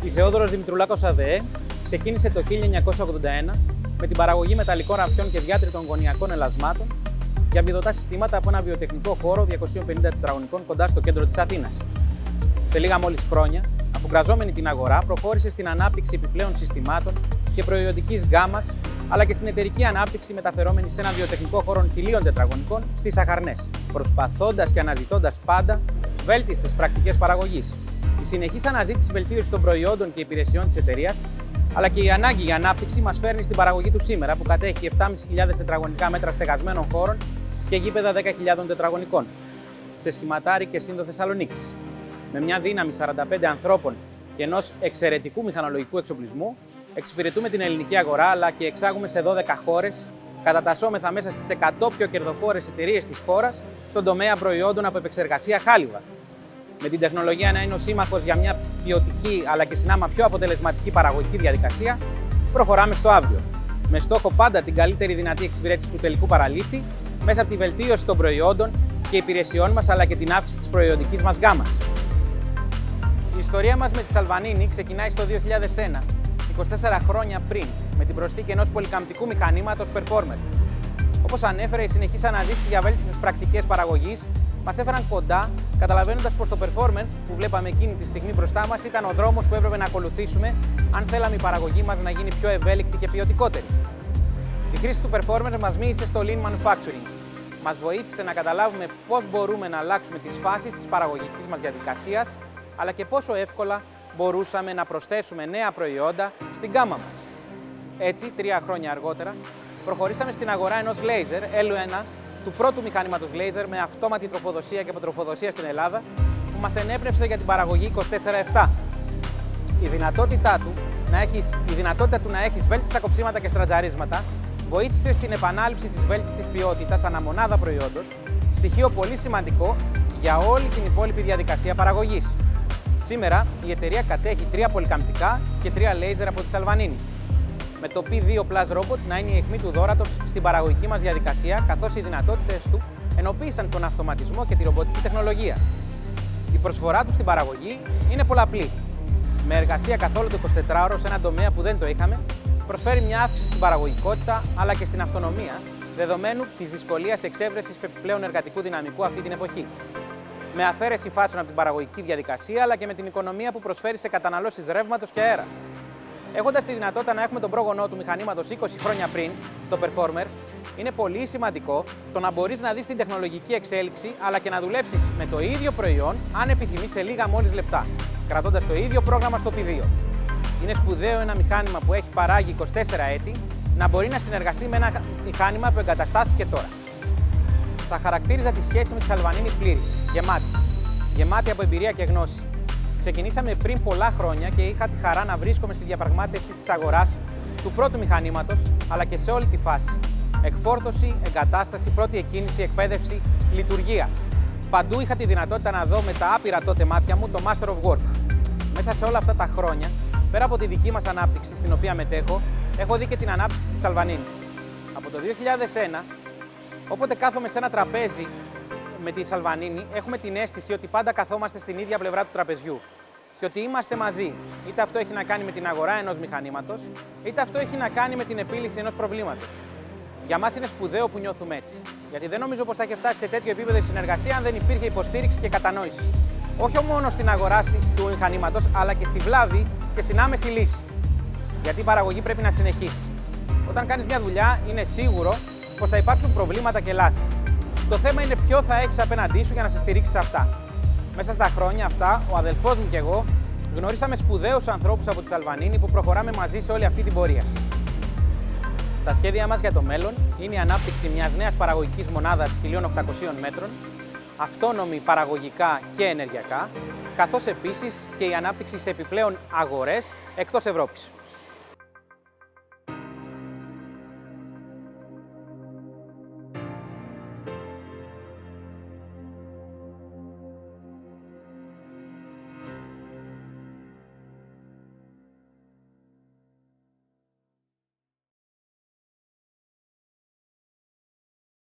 Η Θεόδωρος Δημητρουλάκος ΑΔΕ ξεκίνησε το 1981 με την παραγωγή μεταλλικών ραφιών και διάτριτων γωνιακών ελασμάτων για αμυδωτά συστήματα από ένα βιοτεχνικό χώρο 250 τετραγωνικών κοντά στο κέντρο της Αθήνας. Σε λίγα μόλις χρόνια, αφουγκραζόμενη την αγορά, προχώρησε στην ανάπτυξη επιπλέον συστημάτων και προϊόντικής γκάμας, αλλά και στην εταιρική ανάπτυξη μεταφερόμενη σε ένα βιοτεχνικό χώρο 1000 τετραγωνικών στις Αχαρνές, προσπαθώντας και αναζητώντας πάντα βέλτιστες πρακτικές παραγωγής. Η συνεχής αναζήτηση βελτίωση των προϊόντων και υπηρεσιών της εταιρείας, αλλά και η ανάγκη για ανάπτυξη μας φέρνει στην παραγωγή του σήμερα, που κατέχει 7.500 τετραγωνικά μέτρα στεγασμένων χώρων και γήπεδα 10.000 τετραγωνικών, σε σχηματάρι και Σύνδο Θεσσαλονίκης. Με μια δύναμη 45 ανθρώπων και ενός εξαιρετικού μηχανολογικού εξοπλισμού, εξυπηρετούμε την ελληνική αγορά, αλλά και εξάγουμε σε 12 χώρες, κατατασσόμεθα μέσα στις 100 πιο κερδοφόρες εταιρείες της χώρας στον τομέα προϊόντων από επεξεργασία χάλιβα. Με την τεχνολογία να είναι ο σύμμαχος για μια ποιοτική αλλά και συνάμα πιο αποτελεσματική παραγωγική διαδικασία, προχωράμε στο αύριο. Με στόχο πάντα την καλύτερη δυνατή εξυπηρέτηση του τελικού παραλήπτη μέσα από τη βελτίωση των προϊόντων και υπηρεσιών μας, αλλά και την αύξηση της προϊόντικής μας γκάμας. Η ιστορία μας με τη Salvagnini ξεκινάει στο 2001, 24 χρόνια πριν, με την προσθήκη ενός πολυκαμπτικού μηχανήματος Performer. Όπως ανέφερε, η συνεχής αναζήτηση για βέλτιστες πρακτικές παραγωγής μας έφεραν κοντά, καταλαβαίνοντας πως το Performer που βλέπαμε εκείνη τη στιγμή μπροστά μας ήταν ο δρόμος που έπρεπε να ακολουθήσουμε αν θέλαμε η παραγωγή μας να γίνει πιο ευέλικτη και ποιοτικότερη. Η χρήση του Performer μας μοίησε στο Lean Manufacturing. Μας βοήθησε να καταλάβουμε πώς μπορούμε να αλλάξουμε τις φάσεις της παραγωγικής μας διαδικασίας, αλλά και πόσο εύκολα μπορούσαμε να προσθέσουμε νέα προϊόντα στην γκάμα μας. Έτσι, 3 χρόνια αργότερα, προχωρήσαμε στην αγορά ενός λέιζερ L1, του πρώτου μηχανήματος λέιζερ με αυτόματη τροφοδοσία και αποτροφοδοσία στην Ελλάδα, που μας ενέπνευσε για την παραγωγή 24/7. Η δυνατότητα του να έχεις βέλτιστα κοψίματα και στρατζαρίσματα βοήθησε στην επανάληψη της βέλτιστης ποιότητας ανά μονάδα προϊόντος, στοιχείο πολύ σημαντικό για όλη την υπόλοιπη διαδικασία παραγωγής. Σήμερα η εταιρεία κατέχει 3 πολυκαμπτικά και 3 λέιζερ από τη Salvagnini, με το P2 Plus Robot να είναι η αιχμή του δώρατος στην παραγωγική μας διαδικασία, καθώς οι δυνατότητες του ενοποίησαν τον αυτοματισμό και τη ρομποτική τεχνολογία. Η προσφορά του στην παραγωγή είναι πολλαπλή. Με εργασία καθόλου το 24ωρο σε έναν τομέα που δεν το είχαμε, προσφέρει μια αύξηση στην παραγωγικότητα αλλά και στην αυτονομία, δεδομένου της δυσκολίας εξέβρεσης επιπλέον εργατικού δυναμικού αυτή την εποχή. Με αφαίρεση φάσεων από την παραγωγική διαδικασία, αλλά και με την οικονομία που προσφέρει σε καταναλώσεις ρεύματος και αέρα. Έχοντας τη δυνατότητα να έχουμε τον πρόγονό του μηχανήματος 20 χρόνια πριν, το Performer, είναι πολύ σημαντικό το να μπορείς να δεις την τεχνολογική εξέλιξη, αλλά και να δουλέψεις με το ίδιο προϊόν, αν επιθυμείς, σε λίγα μόλις λεπτά, κρατώντας το ίδιο πρόγραμμα στο P2. Είναι σπουδαίο ένα μηχάνημα που έχει παράγει 24 έτη να μπορεί να συνεργαστεί με ένα μηχάνημα που εγκαταστάθηκε τώρα. Θα χαρακτήριζα τη σχέση με τη Salvagnini πλήρης, γεμάτη από εμπειρία και γνώση. Ξεκινήσαμε πριν πολλά χρόνια και είχα τη χαρά να βρίσκομαι στη διαπραγμάτευση της αγοράς του πρώτου μηχανήματος, αλλά και σε όλη τη φάση. Εκφόρτωση, εγκατάσταση, πρώτη εκκίνηση, εκπαίδευση, λειτουργία. Παντού είχα τη δυνατότητα να δω με τα άπειρα τότε μάτια μου το Master of Work. Μέσα σε όλα αυτά τα χρόνια, πέρα από τη δική μας ανάπτυξη στην οποία μετέχω, έχω δει και την ανάπτυξη της Salvagnini. Από το 2001, όποτε κάθομαι σε ένα τραπέζι με τη Salvagnini, έχουμε την αίσθηση ότι πάντα καθόμαστε στην ίδια πλευρά του τραπεζιού και ότι είμαστε μαζί. Είτε αυτό έχει να κάνει με την αγορά ενός μηχανήματος, είτε αυτό έχει να κάνει με την επίλυση ενός προβλήματος. Για μας είναι σπουδαίο που νιώθουμε έτσι, γιατί δεν νομίζω πως θα είχε φτάσει σε τέτοιο επίπεδο η συνεργασία αν δεν υπήρχε υποστήριξη και κατανόηση. Όχι μόνο στην αγορά του μηχανήματος, αλλά και στη βλάβη και στην άμεση λύση. Γιατί η παραγωγή πρέπει να συνεχίσει. Όταν κάνεις μια δουλειά, είναι σίγουρο πως θα υπάρξουν προβλήματα και λάθη. Το θέμα είναι ποιο θα έχεις απέναντί σου για να σε στηρίξεις αυτά. Μέσα στα χρόνια αυτά, ο αδελφός μου και εγώ γνωρίσαμε σπουδαίους ανθρώπους από τη Salvagnini που προχωράμε μαζί σε όλη αυτή την πορεία. Τα σχέδια μας για το μέλλον είναι η ανάπτυξη μιας νέας παραγωγικής μονάδας 1.800 μέτρων, αυτόνομη παραγωγικά και ενεργειακά, καθώς επίσης και η ανάπτυξη σε επιπλέον αγορές εκτός Ευρώπης.